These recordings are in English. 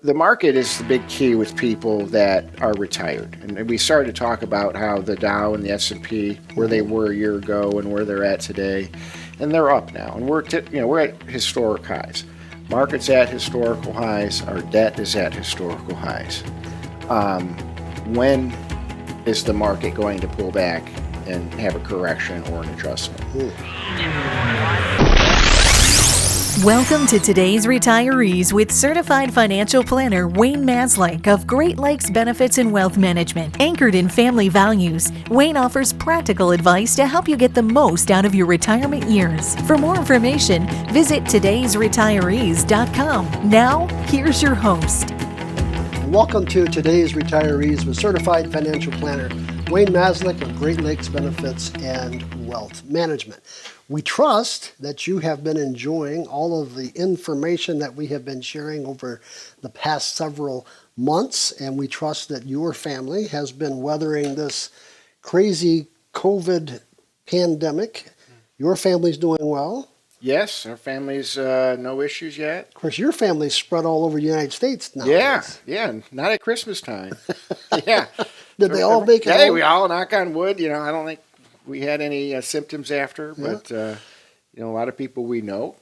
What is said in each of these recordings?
the market is the big key with people that are retired. And we started to talk about how the Dow and the S&P, where they were a year ago and where they're at today, and they're up now. And we're at historic highs. Market's at historical highs. Our debt is at historical highs. When is the market going to pull back and have a correction or an adjustment? Welcome to today's Retirees with Certified Financial Planner Wayne Maslick of Great Lakes Benefits and Wealth Management. Anchored in family values, Wayne offers practical advice to help you get the most out of your retirement years. For more information, visit today'sretirees.com. Now, here's your host. Welcome to today's Retirees with Certified Financial Planner Wayne Maslick of Great Lakes Benefits and Wealth Management. We trust that you have been enjoying all of the information that we have been sharing over the past several months, and we trust that your family has been weathering this crazy COVID pandemic. Your family's doing well. Yes, our family's no issues yet. Of course, your family's spread all over the United States now. Yeah, not at Christmas time. Yeah. Did they all make it Hey, home? we all, knock on wood, I don't think we had any symptoms after, but, a lot of people we know,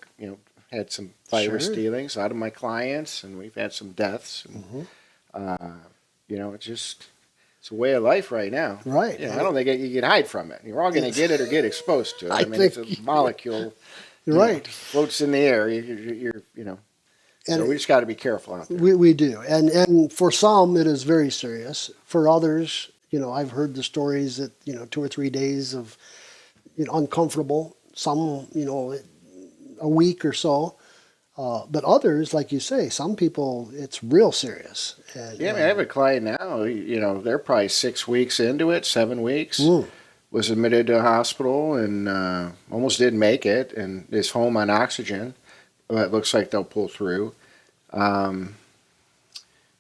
had some virus dealings, a lot of my clients, and we've had some deaths. And, it's a way of life right now. Right. I don't think you can hide from it. You're all going to get it or get exposed to it. I mean, it's a molecule. You're right. Floats in the air. So we just got to be careful out there. We do. And for some, it is very serious. For others, I've heard the stories that, 2 or 3 days of uncomfortable, some, a week or so. But others, like you say, some people, it's real serious. And, I have a client now, they're probably 6 weeks into it, 7 weeks. Was admitted to a hospital and almost didn't make it and is home on oxygen. It looks like they'll pull through.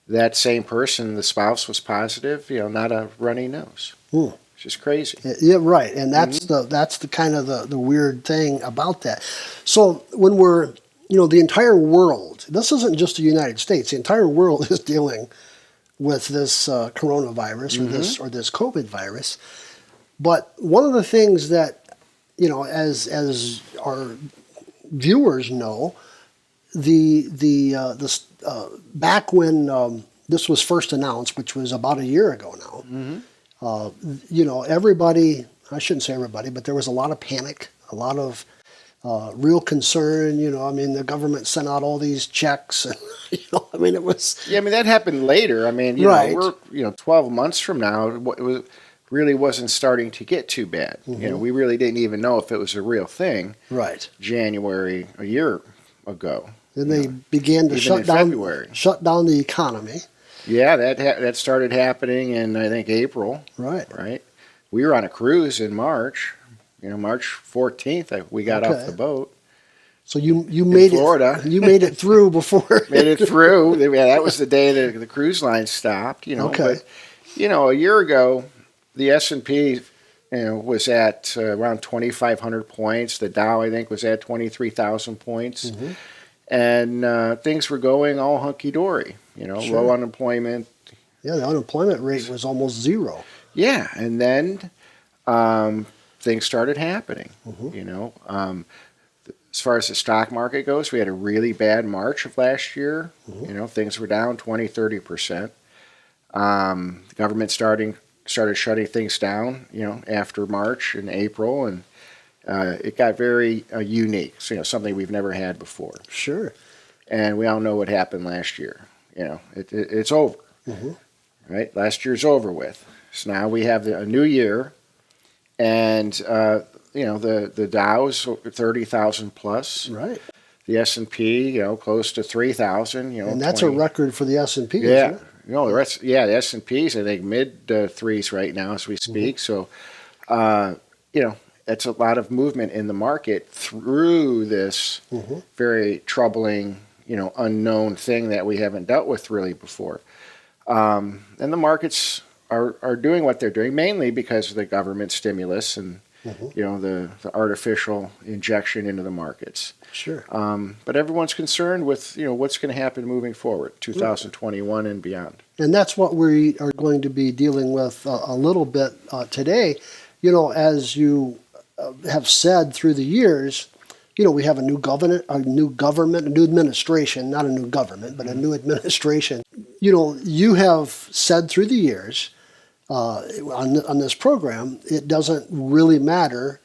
That same person, the spouse was positive, not a runny nose. It's just crazy. Yeah, right. And that's the kind of the weird thing about that. So when we're, the entire world, this isn't just the United States, the entire world is dealing with this coronavirus or this COVID virus. But one of the things that, as our viewers know, back when this was first announced, which was about a year ago now, everybody, I shouldn't say everybody, but there was a lot of panic, a lot of real concern. The government sent out all these checks, and it was. Yeah, that happened later. Right. We're 12 months from now. It really wasn't starting to get too bad. We really didn't even know if it was a real thing. Right. January a year ago. Then they began to shut down the economy. Yeah, that started happening in, I think, April. Right. We were on a cruise in March. March 14th, we got off the boat. So you made Florida. You made it through before. Made it through. Yeah, that was the day that the cruise line stopped. Okay. But, a year ago, the S&P was at around 2,500 points. The Dow, I think, was at 23,000 points. And things were going all hunky-dory, Sure. Low unemployment. Yeah, the unemployment rate was almost zero. Yeah, and then things started happening, As far as the stock market goes, we had a really bad March of last year. Things were down 20, 30%. The government started shutting things down, after March and April, and it got very unique. So, something we've never had before. Sure. And we all know what happened last year. It's over. Right? Last year's over with. So now we have a new year, and the Dow's 30,000 plus. Right. The S&P, close to 3,000. And that's 20. a record for the S&P. Yeah. Isn't it? The rest, the S&P's, I think, mid threes right now as we speak. So, it's a lot of movement in the market through this very troubling, unknown thing that we haven't dealt with really before. And the markets are doing what they're doing, mainly because of the government stimulus and the artificial injection into the markets. Sure. But everyone's concerned with what's going to happen moving forward, 2021 and beyond. And that's what we are going to be dealing with a little bit today. As you have said through the years, we have a new government, a new administration, not a new government, but a new administration. You have said through the years on this program, it doesn't really matter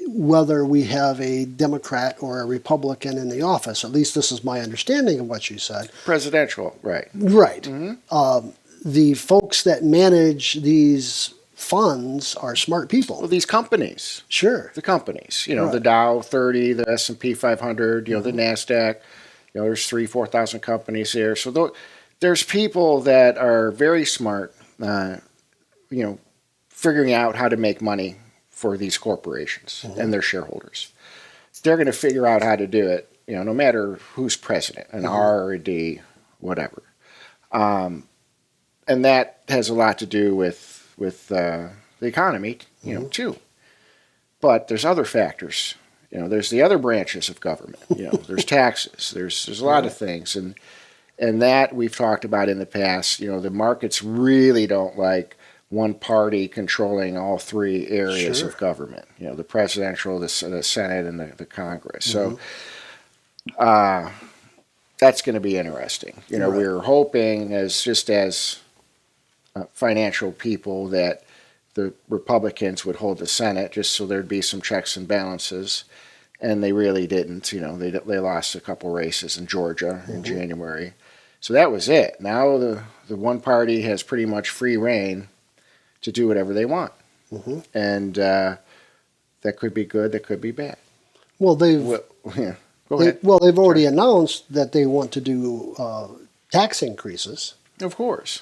whether we have a Democrat or a Republican in the office. At least this is my understanding of what you said. Presidential, right. Right. The folks that manage these funds are smart people. Well, these companies. Sure. The companies, Right. the Dow 30, the S&P 500, the NASDAQ, there's 4,000 companies there. So there's people that are very smart, figuring out how to make money for these corporations and their shareholders. They're going to figure out how to do it, no matter who's president, an R or a D, whatever. And that has a lot to do with the economy, too. But there's other factors. There's the other branches of government. There's taxes. There's a lot of things, and that we've talked about in the past. The markets really don't like one party controlling all three areas of government. The presidential, the Senate, and the Congress. So that's going to be interesting. We're hoping as financial people that the Republicans would hold the Senate just so there'd be some checks and balances, and they really didn't. They lost a couple races in Georgia in January, so that was it. Now the one party has pretty much free reign to do whatever they want, and that could be good, that could be bad. Well, Go ahead. they've already announced that they want to do tax increases. Of course.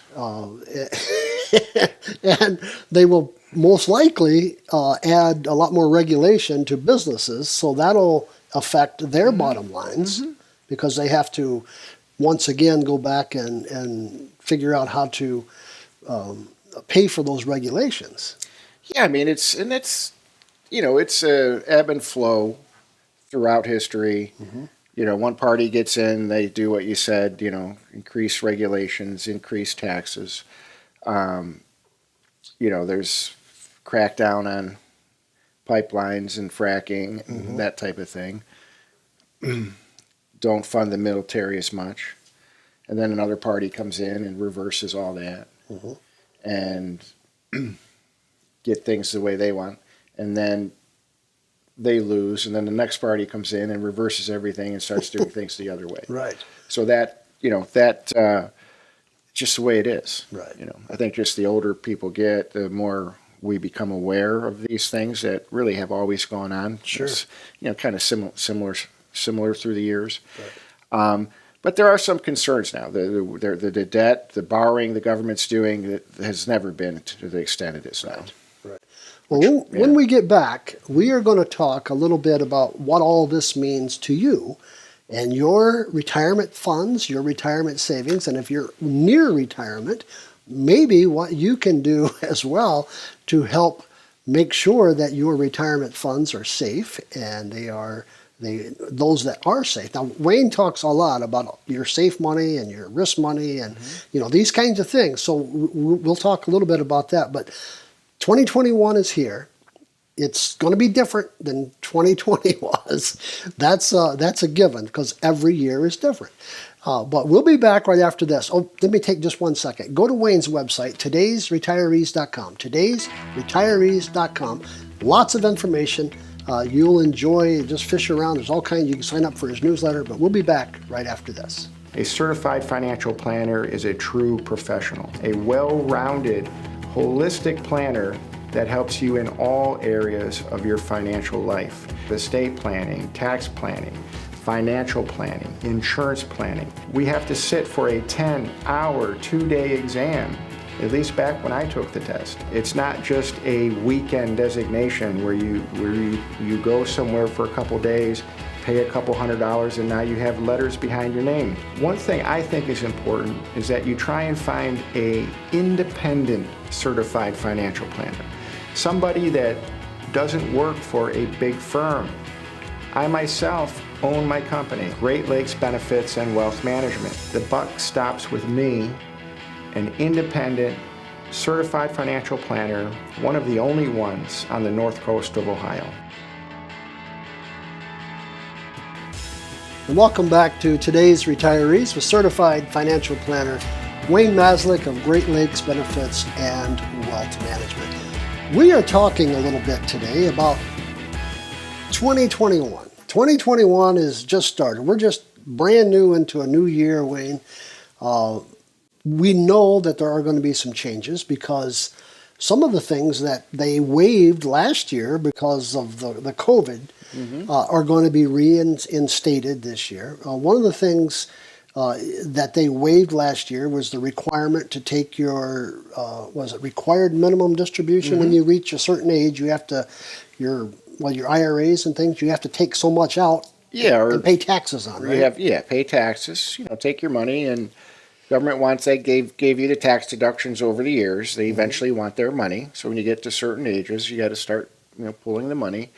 And they will most likely add a lot more regulation to businesses, so that'll affect their bottom lines because they have to once again go back and figure out how to pay for those regulations. Yeah, I mean it's a ebb and flow throughout history. One party gets in, they do what you said, increase regulations, increase taxes. There's crackdown on pipelines and fracking and that type of thing. Don't fund the military as much. And then another party comes in and reverses all that and get things the way they want. And then they lose, and then the next party comes in and reverses everything and starts doing things the other way. Right. So that just the way it is. Right. I think just the older people get, the more we become aware of these things that really have always gone on. Sure. It's, kind of similar through the years. Right. But there are some concerns now. The debt, the borrowing the government's doing has never been to the extent it is now. Right. Well, when we get back, we are going to talk a little bit about what all this means to you and your retirement funds, your retirement savings, and if you're near retirement, maybe what you can do as well to help make sure that your retirement funds are safe and those that are safe. Now, Wayne talks a lot about your safe money and your risk money and these kinds of things. So we'll talk a little bit about that. But 2021 is here. It's going to be different than 2020 was. That's a given because every year is different. But we'll be back right after this. Oh, let me take just 1 second. Go to Wayne's website, todaysretirees.com. Todaysretirees.com. Lots of information. You'll enjoy, just fish around. There's all kinds. You can sign up for his newsletter, but we'll be back right after this. A certified financial planner is a true professional, a well-rounded, holistic planner that helps you in all areas of your financial life. Estate planning, tax planning, financial planning, insurance planning. We have to sit for a 10-hour, 2-day exam, at least back when I took the test. It's not just a weekend designation where you go somewhere for a couple days, pay a couple $100, and now you have letters behind your name. One thing I think is important is that you try and find an independent certified financial planner. Somebody that doesn't work for a big firm. I myself own my company, Great Lakes Benefits and Wealth Management. The buck stops with me, an independent, certified financial planner, one of the only ones on the north coast of Ohio. And welcome back to today's Retirees with certified financial planner Wayne Maslick of Great Lakes Benefits and Wealth Management. We are talking a little bit today about 2021. 2021 is just started. We're just brand new into a new year, Wayne. We know that there are going to be some changes because some of the things that they waived last year because of the COVID are going to be reinstated this year. One of the things that they waived last year was the requirement to take your, was it required minimum distribution? When you reach a certain age, you have to, your IRAs and things, you have to take so much out and pay taxes on, right? Pay taxes, take your money, and government wants that, gave you the tax deductions over the years. They eventually want their money. So when you get to certain ages, you got to start, pulling the money.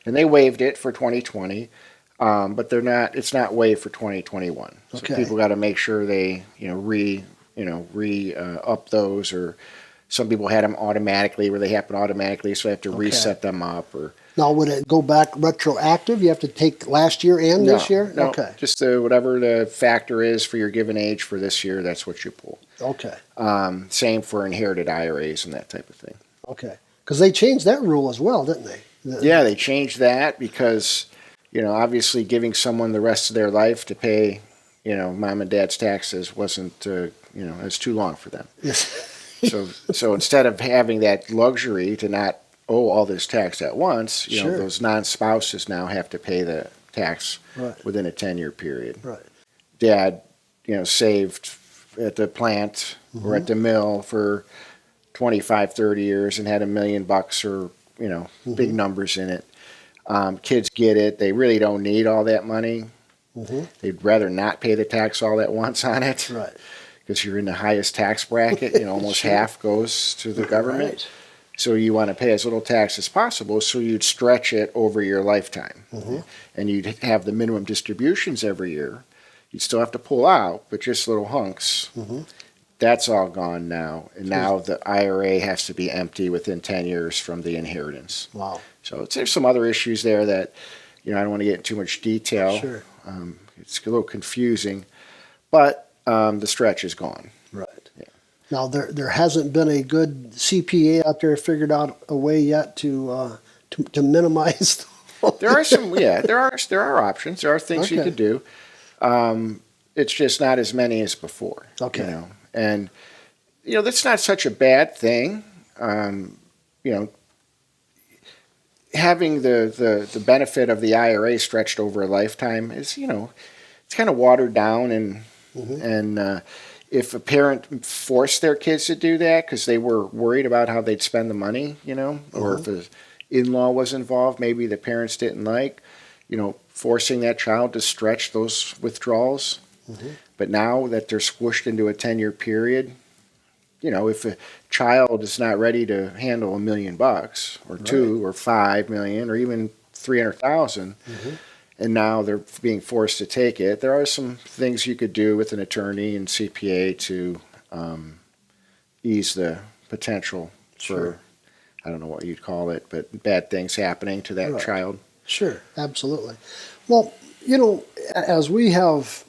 And they waived it for 2020, but it's not waived for 2021. So people got to make sure they, up those, or some people had them automatically where they happen automatically, so they have to reset them up. Or now, would it go back retroactive? You have to take last year and this year? No, just whatever the factor is for your given age for this year, that's what you pull. Okay. Same for inherited IRAs and that type of thing. Okay. Because they changed that rule as well, didn't they? Yeah, they changed that because, obviously giving someone the rest of their life to pay, mom and dad's taxes wasn't, it's too long for them. Yes. So instead of having that luxury to not owe all this tax at once, those non-spouses now have to pay the tax within a 10-year period. Right. Dad, saved at the plant or at the mill for 25, 30 years and had $1 million or, big numbers in it. Kids get it. They really don't need all that money. They'd rather not pay the tax all at once on it. Right. Because you're in the highest tax bracket, almost half goes to the government. Right. So you want to pay as little tax as possible, so you'd stretch it over your lifetime. And you'd have the minimum distributions every year. You'd still have to pull out, but just little hunks. That's all gone now. And now the IRA has to be empty within 10 years from the inheritance. Wow. So there's some other issues there that, I don't want to get into too much detail. Sure. It's a little confusing, but the stretch is gone. Right. Yeah. Now, there hasn't been a good CPA out there figured out a way yet to minimize. There are some, there are options. There are things you could do. It's just not as many as before. Okay. And, that's not such a bad thing. Having the benefit of the IRA stretched over a lifetime is, it's kind of watered down, and if a parent forced their kids to do that because they were worried about how they'd spend the money, or if an in-law was involved, maybe the parents didn't like, forcing that child to stretch those withdrawals. But now that they're squished into a 10-year period, if a child is not ready to handle $1 million or $2 or $5 million or even $300,000, and now they're being forced to take it, there are some things you could do with an attorney and CPA to ease the potential for, I don't know what you'd call it, but bad things happening to that child. Sure, absolutely. Well, as we have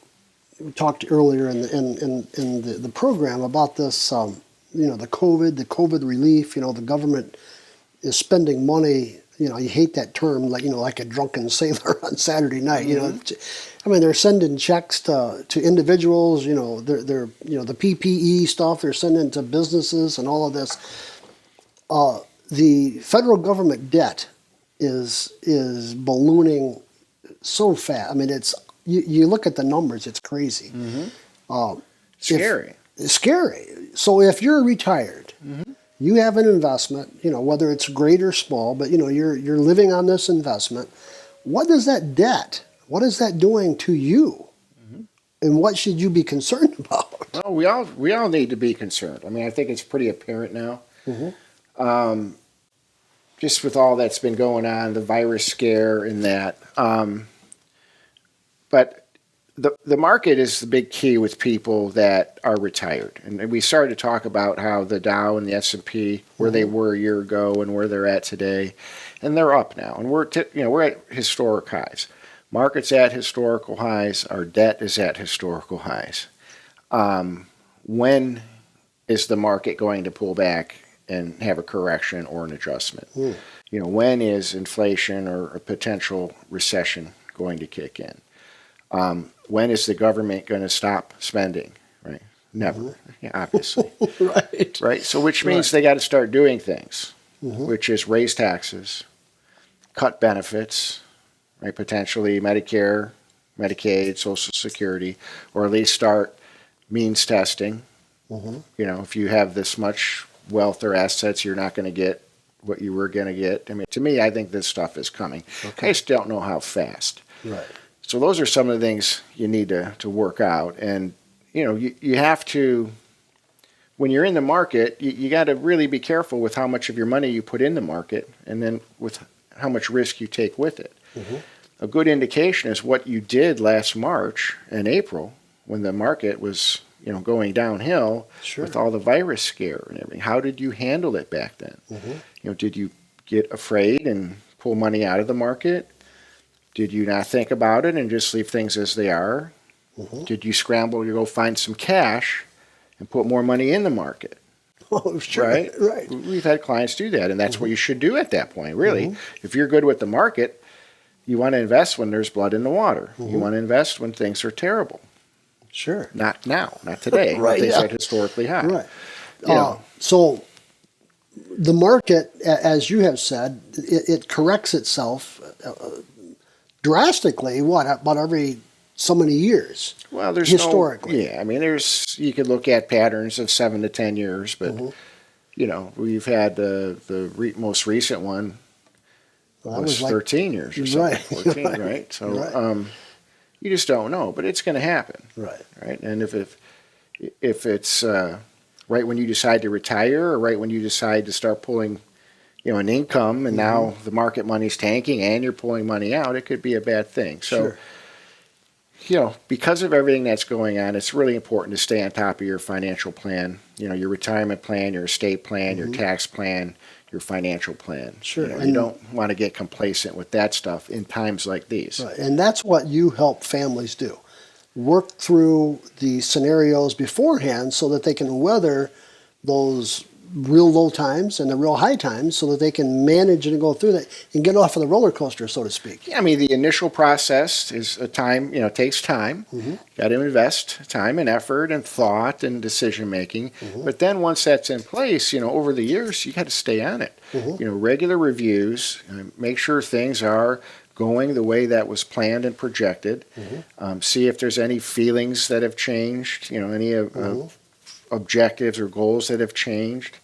talked earlier in the program about this, the COVID relief, the government is spending money, you hate that term, like a drunken sailor on Saturday night, they're sending checks to individuals, they're the PPE stuff they're sending to businesses and all of this. The federal government debt is ballooning so fast. It's you look at the numbers, it's crazy. Scary. Scary. So if you're retired, you have an investment, whether it's great or small, but you're living on this investment. What is that debt? What is that doing to you? And what should you be concerned about? Well, we all need to be concerned. I think it's pretty apparent now. just with all that's been going on, the virus scare and that. But the market is the big key with people that are retired. And we started to talk about how the Dow and the S&P, where they were a year ago and where they're at today, and they're up now. And we're at historic highs. Market's at historical highs. Our debt is at historical highs. When is the market going to pull back and have a correction or an adjustment? When is inflation or a potential recession going to kick in? When is the government going to stop spending? Right? Never. Yeah, obviously. Right. So which means they got to start doing things, which is raise taxes, cut benefits, right? Potentially Medicare, Medicaid, Social Security, or at least start means testing. If you have this much wealth or assets, you're not going to get what you were going to get. I mean, to me, I think this stuff is coming. I just don't know how fast. Right. So those are some of the things you need to work out. And, you have to, when you're in the market, you got to really be careful with how much of your money you put in the market and then with how much risk you take with it. A good indication is what you did last March and April when the market was, going downhill with all the virus scare and everything. How did you handle it back then? Did you get afraid and pull money out of the market? Did you not think about it and just leave things as they are? Did you scramble to go find some cash and put more money in the market? Oh, sure. Right. We've had clients do that, and that's what you should do at that point, really. If you're good with the market, you want to invest when there's blood in the water. You want to invest when things are terrible. Sure. Not now, not today. Right, Things are historically high. Right. So the market, as you have said, it corrects itself drastically, about every so many years? Well, there's historically. You could look at patterns of 7 to 10 years, but we've had the most recent one was 13 years or something, 14, right? So you just don't know, but it's going to happen, right? And if it's right when you decide to retire or right when you decide to start pulling an income and now the market money's tanking and you're pulling money out, it could be a bad thing. So, because of everything that's going on, it's really important to stay on top of your financial plan, your retirement plan, your estate plan, your tax plan, your financial plan. Sure. You don't want to get complacent with that stuff in times like these. Right. And that's what you help families do. Work through the scenarios beforehand so that they can weather those real low times and the real high times so that they can manage and go through that and get off of the roller coaster, so to speak. Yeah, the initial process is a time, takes time. Got to invest time and effort and thought and decision making. But then once that's in place, over the years, you got to stay on it. Regular reviews, make sure things are going the way that was planned and projected. See if there's any feelings that have changed, any objectives or goals that have changed.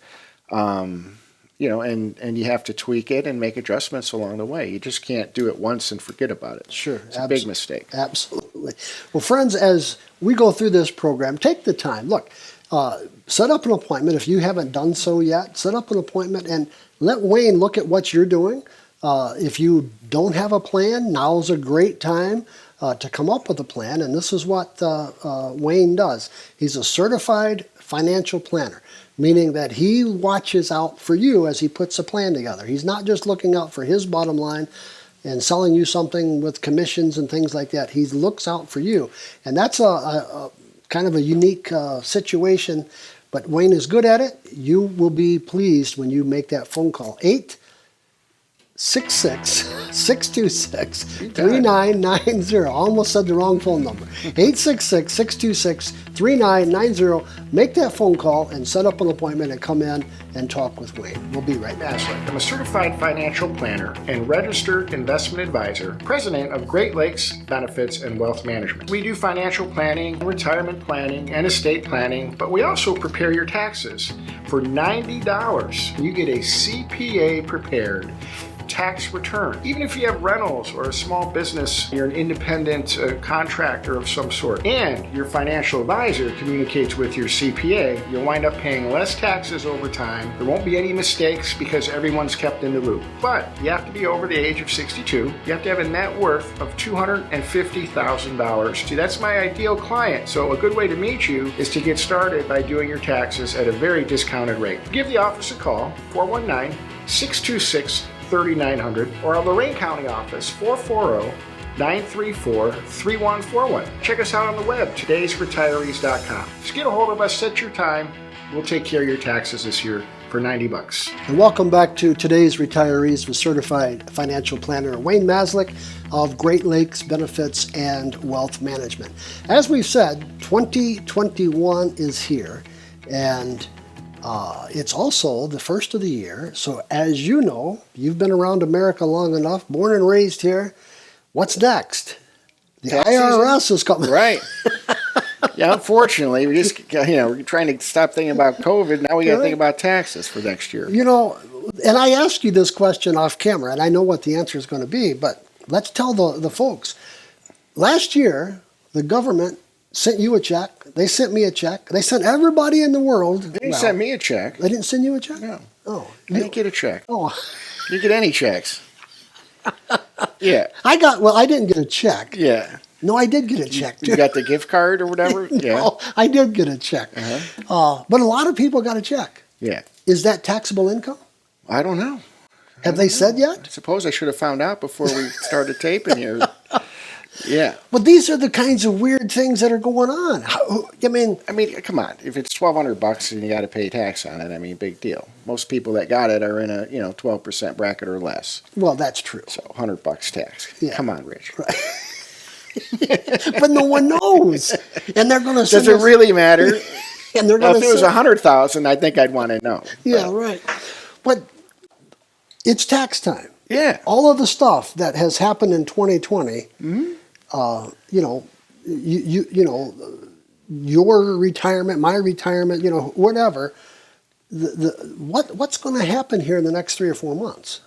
And you have to tweak it and make adjustments along the way. You just can't do it once and forget about it. Sure. It's a big mistake. Absolutely. Well, friends, as we go through this program, take the time. Look, set up an appointment. If you haven't done so yet, set up an appointment and let Wayne look at what you're doing. If you don't have a plan, now's a great time to come up with a plan. And this is what Wayne does. He's a certified financial planner, meaning that he watches out for you as he puts a plan together. He's not just looking out for his bottom line and selling you something with commissions and things like that. He looks out for you. And that's a kind of a unique situation, but Wayne is good at it. You will be pleased when you make that phone call. 866-626-3990. I almost said the wrong phone number. 866-626-3990. Make that phone call and set up an appointment and come in and talk with Wayne. We'll be right back. I'm a certified financial planner and registered investment advisor, president of Great Lakes Benefits and Wealth Management. We do financial planning, retirement planning, and estate planning, but we also prepare your taxes. For $90, you get a CPA prepared tax return. Even if you have rentals or a small business, you're an independent contractor of some sort, and your financial advisor communicates with your CPA, you'll wind up paying less taxes over time. There won't be any mistakes because everyone's kept in the loop. But you have to be over the age of 62. You have to have a net worth of $250,000. See, that's my ideal client. So a good way to meet you is to get started by doing your taxes at a very discounted rate. Give the office a call, 419-626-3900, or our Lorain County office, 440-934-3141. Check us out on the web, todaysretirees.com. Just get a hold of us, set your time. We'll take care of your taxes this year for $90. And welcome back to Today's Retirees with Certified Financial Planner Wayne Maslick of Great Lakes Benefits and Wealth Management. As we've said, 2021 is here, and it's also the first of the year. So as you know, you've been around America long enough, born and raised here. What's next? The IRS is coming. Right. Yeah, unfortunately, we're trying to stop thinking about COVID. Now we got to think about taxes for next year. You know, and I asked you this question off camera, and I know what the answer is going to be, but let's tell the folks. Last year, the government sent you a check. They sent me a check. They sent everybody in the world. They didn't send me a check. They didn't send you a check? No. Oh. I didn't get a check. Oh. You get any checks. Yeah. I didn't get a check. Yeah. No, I did get a check. You got the gift card or whatever? Yeah. No, I did get a check. But a lot of people got a check. Yeah. Is that taxable income? I don't know. Have they said yet? I suppose I should have found out before we started taping here. Yeah. But these are the kinds of weird things that are going on. I mean, come on. If it's $1,200 and you got to pay tax on it, big deal. Most people that got it are in a 12% bracket or less. Well, that's true. So $100 tax. Yeah. Come on, Rich. Right. But no one knows, and they're going to. Does it really matter? And they're going to. If it was $100,000, I think I'd want to know. Yeah, right. But it's tax time. Yeah. All of the stuff that has happened in 2020. Your retirement, my retirement, whatever. What's going to happen here in the next 3 or 4 months?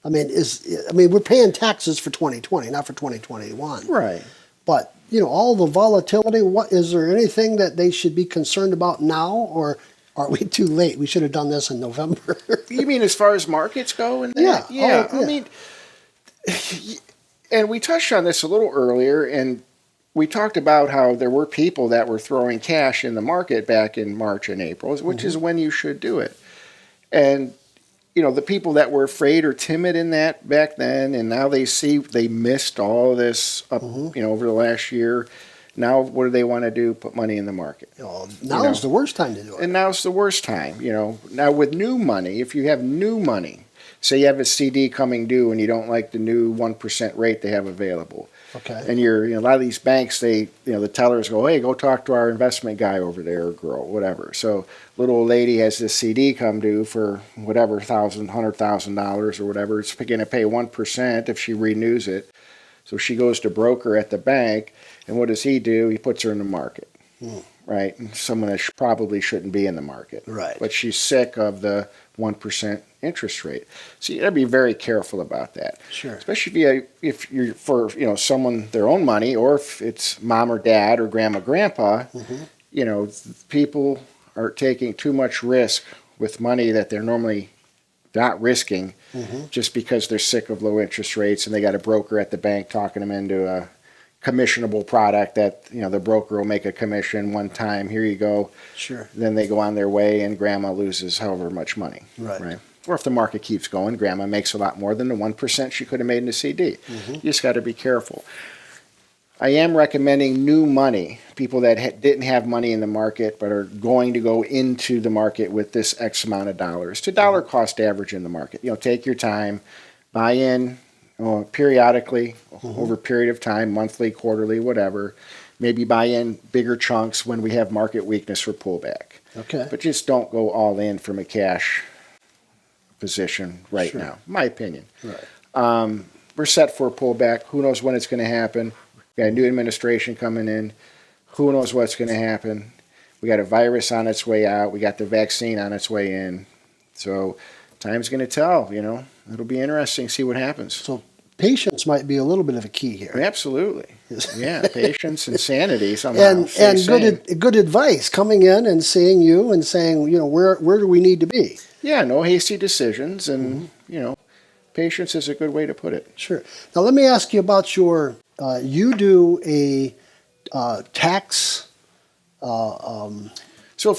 We're paying taxes for 2020, not for 2021. Right. But all the volatility. Is there anything that they should be concerned about now, or are we too late? We should have done this in November. You mean as far as markets go? And yeah. Yeah. Oh, yeah. And we touched on this a little earlier, and we talked about how there were people that were throwing cash in the market back in March and April, which is when you should do it. And the people that were afraid or timid in that back then, and now they see they missed all of this up, over the last year. Now, what do they want to do? Put money in the market. Now is the worst time to do it. And now's the worst time. Now with new money, if you have new money, say you have a CD coming due and you don't like the new 1% rate they have available. Okay. And a lot of these banks, the tellers go, hey, go talk to our investment guy over there, or girl, whatever. So little old lady has this CD come due for whatever, $100,000 or whatever. It's going to pay 1% if she renews it. So she goes to broker at the bank, and what does he do? He puts her in the market, right? And someone that probably shouldn't be in the market. Right. But she's sick of the 1% interest rate. So you got to be very careful about that. Sure. Especially if you're for someone their own money, or if it's mom or dad or grandma, grandpa. People are taking too much risk with money that they're normally not risking, just because they're sick of low interest rates and they got a broker at the bank talking them into a commissionable product that the broker will make a commission one time. Here you go. Sure. Then They go on their way and grandma loses however much money. Right. Or if the market keeps going, grandma makes a lot more than the 1% she could have made in a CD. You just got to be careful. I am recommending new money, people that didn't have money in the market but are going to go into the market with this X amount of dollars, to dollar cost average in the market. Take your time, buy in periodically over a period of time, monthly, quarterly, whatever. Maybe buy in bigger chunks when we have market weakness or pullback. Okay. But just don't go all in from a cash position right now, in my opinion. Right. We're set for a pullback. Who knows when it's going to happen? We got a new administration coming in. Who knows what's going to happen? We got a virus on its way out. We got the vaccine on its way in. So time's going to tell, It'll be interesting to see what happens. So patience might be a little bit of a key here. Absolutely. Yeah, patience and sanity somehow. And good advice coming in and seeing you and saying, where do we need to be? Yeah, no hasty decisions, and patience is a good way to put it. Sure. Now let me ask you about your. You do a tax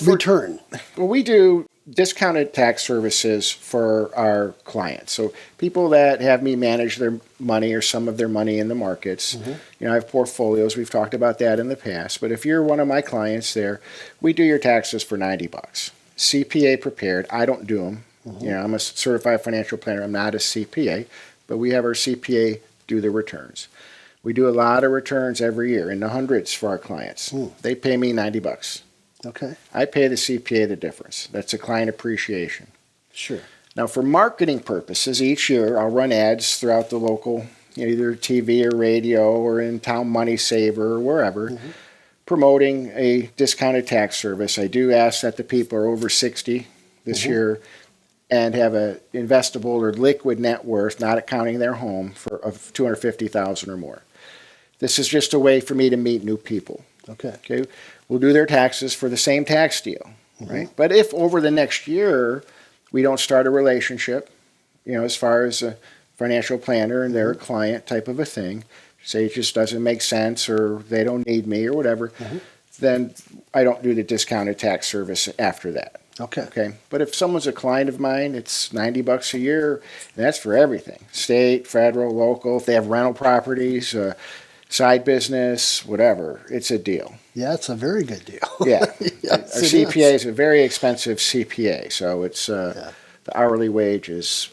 return. Well, we do discounted tax services for our clients. So people that have me manage their money or some of their money in the markets. I have portfolios. We've talked about that in the past. But if you're one of my clients there, we do your taxes for $90. CPA prepared. I don't do them. I'm a certified financial planner. I'm not a CPA, but we have our CPA do the returns. We do a lot of returns every year in the hundreds for our clients. They pay me $90. Okay. I pay the CPA the difference. That's a client appreciation. Sure. Now, for marketing purposes, each year I'll run ads throughout the local, either TV or radio or in Town Money Saver or wherever, promoting a discounted tax service. I do ask that the people are over 60 this year and have an investable or liquid net worth, not accounting their home, of $250,000 or more. This is just a way for me to meet new people. Okay. We'll do their taxes for the same tax deal, right? But if over the next year we don't start a relationship, as far as a financial planner and they're a client type of a thing, say it just doesn't make sense or they don't need me or whatever, then I don't do the discounted tax service after that. Okay. But if someone's a client of mine, it's $90 a year, and that's for everything: state, federal, local. If they have rental properties, side business, whatever, it's a deal. Yeah, it's a very good deal. Yeah. Yes, Our CPA is a very expensive CPA, so it's the hourly wage is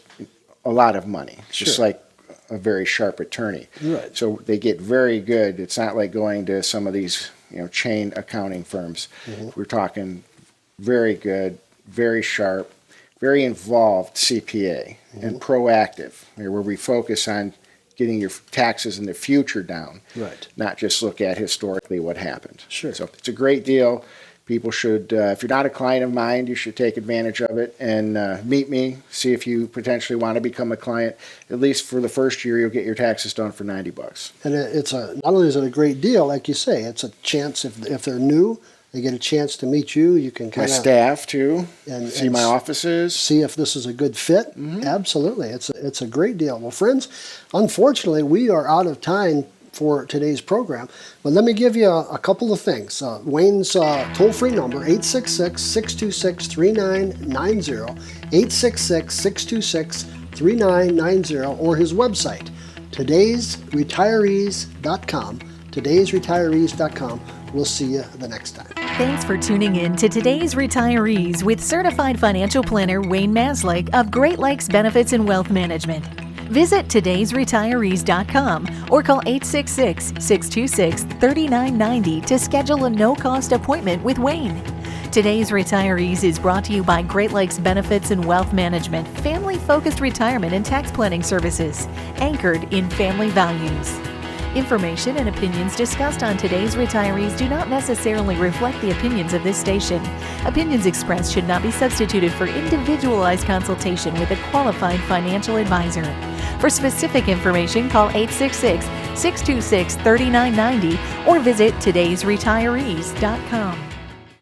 a lot of money, just like a very sharp attorney. Right. So they get very good. It's not like going to some of these chain accounting firms. We're talking very good, very sharp, very involved CPA and proactive, where we focus on getting your taxes in the future down, not just look at historically what happened. Sure. So it's a great deal. People should, if you're not a client of mine, you should take advantage of it and meet me, see if you potentially want to become a client. At least for the first year, you'll get your taxes done for $90. And it's not only is it a great deal, like you say, it's a chance if they're new, they get a chance to meet you. You can kind My of staff too, and see my offices. See if this is a good fit. Absolutely. It's a great deal. Well, friends, unfortunately, we are out of time for today's program. But let me give you a couple of things. Wayne's toll-free number, 866-626-3990, 866-626-3990, or his website, todaysretirees.com, todaysretirees.com. We'll see you the next time. Thanks for tuning in to Today's Retirees with certified financial planner Wayne Maslick of Great Lakes Benefits and Wealth Management. Visit todaysretirees.com or call 866-626-3990 to schedule a no-cost appointment with Wayne. Today's Retirees is brought to you by Great Lakes Benefits and Wealth Management, family-focused retirement and tax planning services, anchored in family values. Information and opinions discussed on Today's Retirees do not necessarily reflect the opinions of this station. Opinions expressed should not be substituted for individualized consultation with a qualified financial advisor. For specific information, call 866-626-3990 or visit todaysretirees.com.